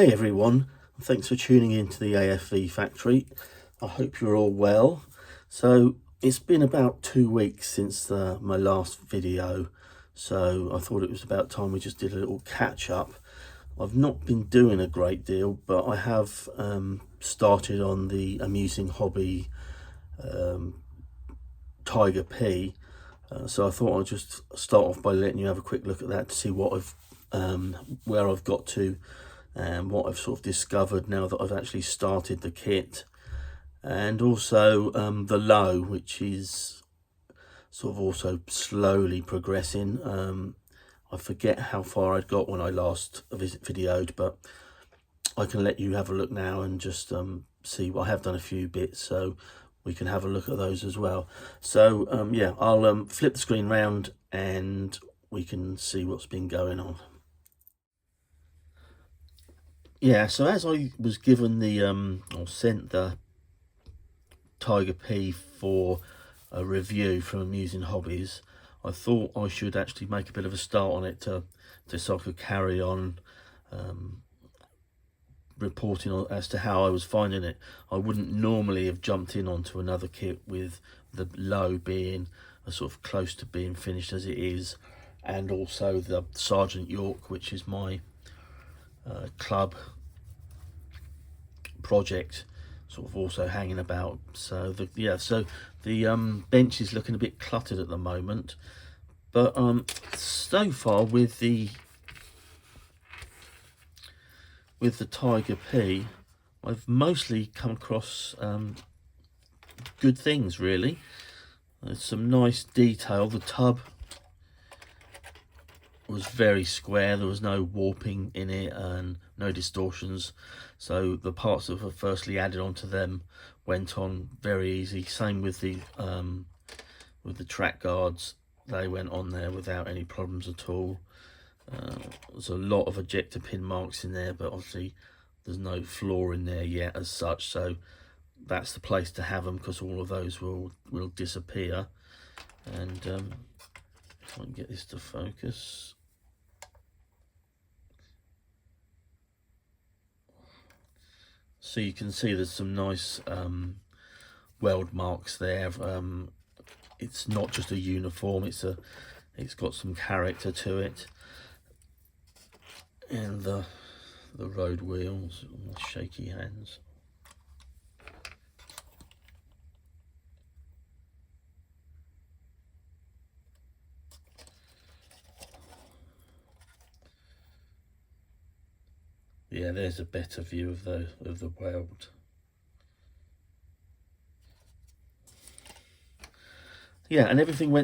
Hey everyone, thanks for tuning in to the AFV factory. I hope you're all well. So it's been about 2 weeks since my last video, so I thought it was about time we just did a little catch up. I've not been doing a great deal, but I have started on the amusing hobby Tiger P. So I thought I'd just start off by letting you have a quick look at that to see what where I've got to and what I've sort of discovered now that I've actually started the kit. And also the low, which is sort of also slowly progressing. I forget how far I'd got when I last videoed, but I can let you have a look now and just see. I have done a few bits, so we can have a look at those as well. So yeah, I'll flip the screen round and we can see what's been going on. Yeah, so as I was given the or sent the Tiger P for a review from Amusing Hobbies, I thought I should actually make a bit of a start on it so I could carry on reporting on as to how I was finding it. I wouldn't normally have jumped in onto another kit with the low being a sort of close to being finished as it is, and also the Sergeant York, which is my club project, sort of also hanging about. So the bench is looking a bit cluttered at the moment, but so far with the Tiger P, I've mostly come across good things, really. There's some nice detail. The tub was very square, there was no warping in it and no distortions, so the parts that were firstly added onto them went on very easy. Same with the track guards, they went on there without any problems at all. There's a lot of ejector pin marks in there, but obviously there's no flaw in there yet as such, so that's the place to have them, because all of those will disappear. And if I can get this to focus, so you can see there's some nice weld marks there. It's not just a uniform, it's got some character to it. And the road wheels, shaky hands. Yeah, there's a better view of the weld. Yeah, and everything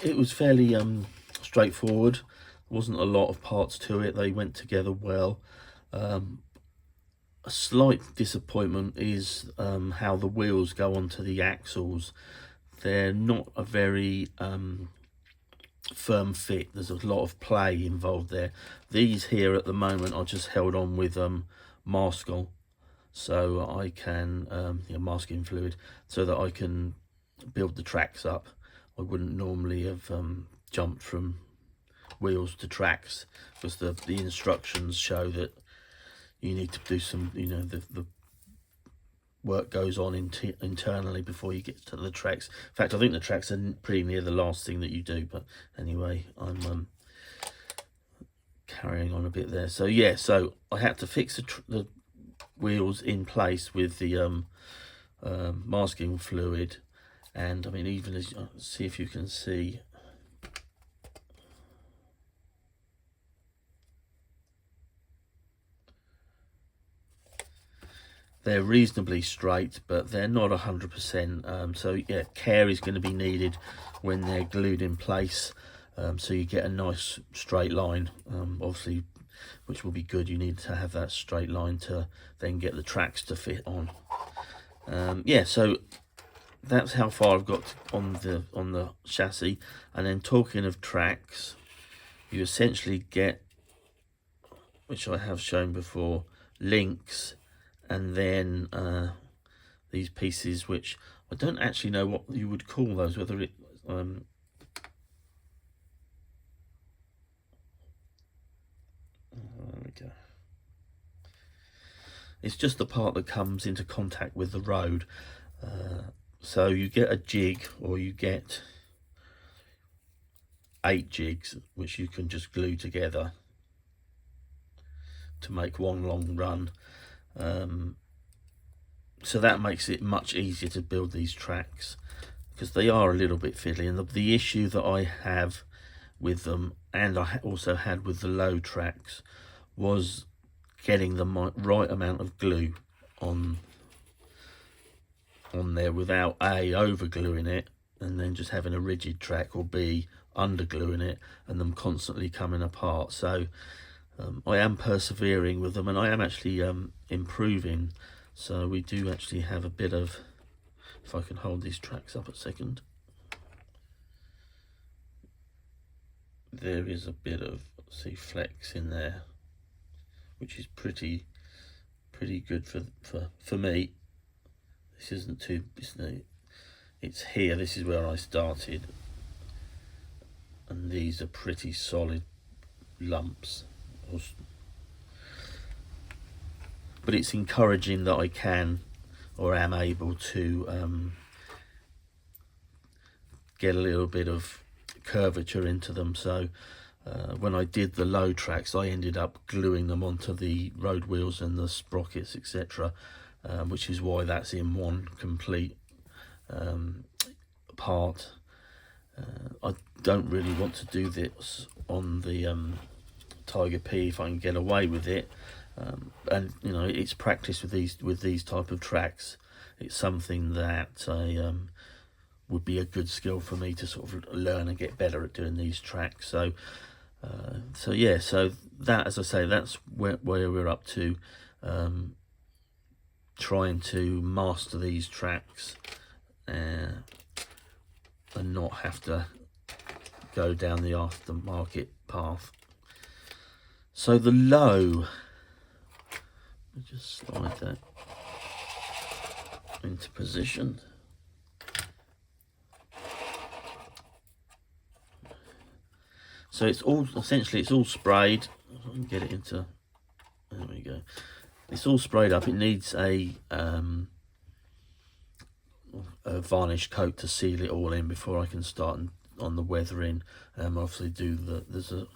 it was fairly straightforward. There wasn't a lot of parts to it. They went together well. A slight disappointment is how the wheels go onto the axles. They're not a very firm fit. There's a lot of play involved there. These here at the moment are just held on with Maskell, so I can masking fluid, so that I can build the tracks up. I wouldn't normally have jumped from wheels to tracks, because the instructions show that you need to do some, the work goes on internally before you get to the tracks. In fact, I think the tracks are pretty near the last thing that you do, but anyway, I'm carrying on a bit there. So yeah, so I had to fix the wheels in place with the masking fluid. And I mean, even as see if you can see, they're reasonably straight, but they're not 100%. So yeah, care is going to be needed when they're glued in place, so you get a nice straight line. Obviously, which will be good. You need to have that straight line to then get the tracks to fit on. Yeah, so that's how far I've got on the chassis. And then talking of tracks, you essentially get, which I have shown before, links, and then these pieces, which I don't actually know what you would call those, whether it there we go. It's just the part that comes into contact with the road. So you get a jig, or you get 8 jigs, which you can just glue together to make one long run. So that makes it much easier to build these tracks, because they are a little bit fiddly. And the issue that I have with them, and I also had with the low tracks, was getting the right amount of glue on there without A, over gluing it and then just having a rigid track, or B, under gluing it and them constantly coming apart. So I am persevering with them, and I am actually improving. So we do actually have a bit of, if I can hold these tracks up a second, there is a bit of, see, flex in there, which is pretty good for me. This isn't too, it's here, this is where I started, and these are pretty solid lumps. But it's encouraging that I can, or am able to get a little bit of curvature into them. So when I did the low tracks, I ended up gluing them onto the road wheels and the sprockets, etc., which is why that's in one complete part. I don't really want to do this on the Tiger P if I can get away with it. And you know, it's practice with these type of tracks. It's something that I would be a good skill for me to sort of learn and get better at doing these tracks. So yeah, so that, as I say, that's where we're up to, trying to master these tracks and not have to go down the aftermarket path. So the low, I'll just slide that into position. So it's all, essentially it's all sprayed. I can get it into, there we go. It's all sprayed up. It needs a varnish coat to seal it all in before I can start on the weathering. Obviously there's a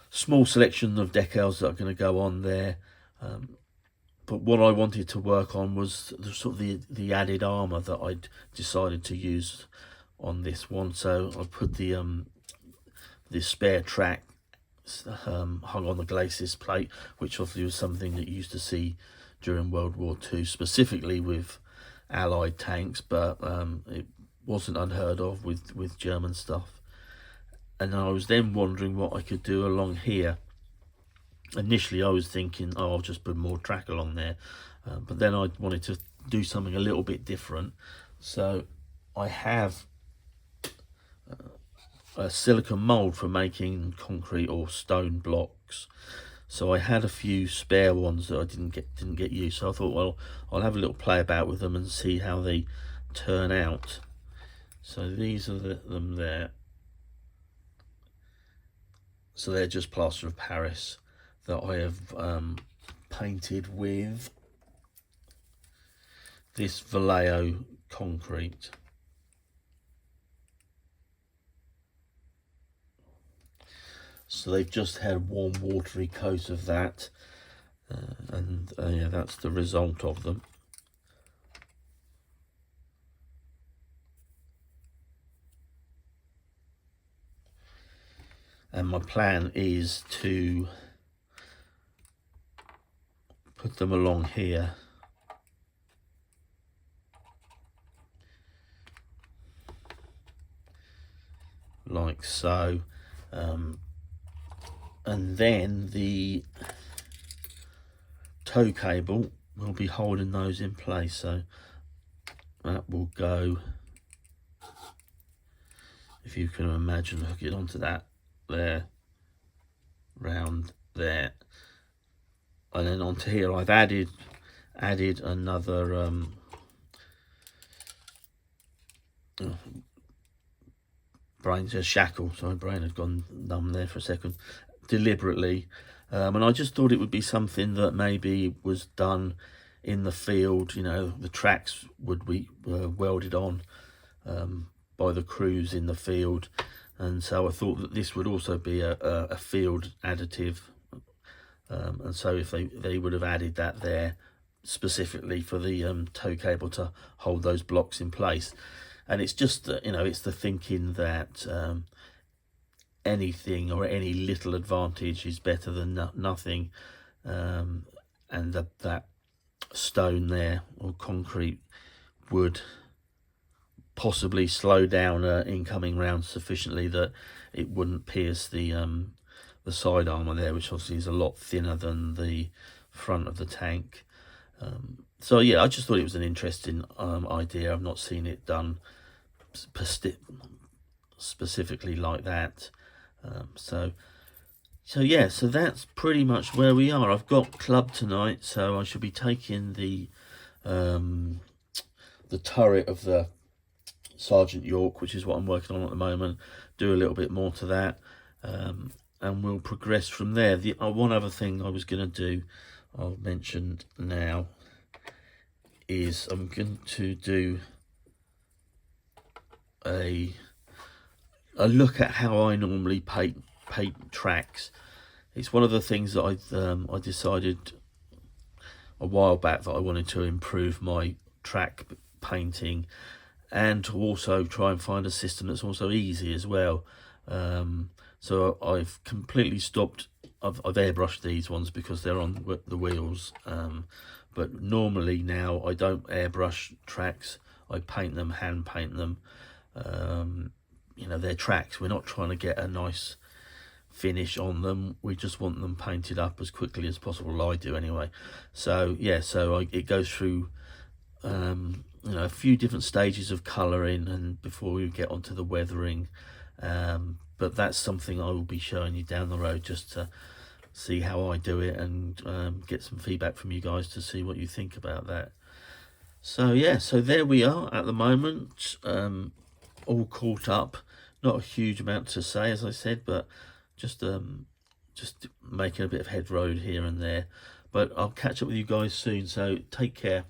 small selection of decals that are going to go on there. But what I wanted to work on was the sort of the added armour that I'd decided to use on this one. So I put the spare track hung on the glacis plate, which obviously was something that you used to see during World War II, specifically with Allied tanks, but it wasn't unheard of with German stuff. And I was then wondering what I could do along here. Initially I was thinking, oh, I'll just put more track along there, but then I wanted to do something a little bit different. So I have a silicone mould for making concrete or stone blocks. So I had a few spare ones that I didn't get used. So I thought, well, I'll have a little play about with them and see how they turn out. So these are them there. So they're just plaster of Paris that I have painted with this Vallejo concrete. So they've just had warm watery coat of that, and yeah, that's the result of them. And my plan is to put them along here. Like so. And then the tow cable will be holding those in place, so that will go, if you can imagine, hook it onto that there, round there, and then onto here I've added another brain's a shackle, sorry, brain had gone numb there for a second, deliberately, and I just thought it would be something that maybe was done in the field. You know, the tracks would be welded on by the crews in the field, and so I thought that this would also be a field additive, and so if they would have added that there specifically for the tow cable to hold those blocks in place. And it's just you know, it's the thinking that anything or any little advantage is better than nothing, and that stone there or concrete would possibly slow down incoming rounds sufficiently that it wouldn't pierce the side armour there, which obviously is a lot thinner than the front of the tank. So yeah, I just thought it was an interesting idea. I've not seen it done specifically like that. So yeah, so that's pretty much where we are. I've got club tonight, so I should be taking the turret of the Sergeant York, which is what I'm working on at the moment, do a little bit more to that, and we'll progress from there. The one other thing I was going to do, I'll mention now, is I'm going to do a look at how I normally paint tracks. It's one of the things that I decided a while back that I wanted to improve my track painting, and to also try and find a system that's also easy as well. So I've completely stopped. I've airbrushed these ones because they're on the wheels, but normally now I don't airbrush tracks. I paint them, hand paint them. You know, they're tracks. We're not trying to get a nice finish on them. We just want them painted up as quickly as possible. I do anyway. So yeah, it goes through you know, a few different stages of colouring and before we get onto the weathering, but that's something I will be showing you down the road, just to see how I do it and get some feedback from you guys to see what you think about that. So yeah, so there we are at the moment, all caught up. Not a huge amount to say, as I said, but just making a bit of head road here and there. But I'll catch up with you guys soon, so take care.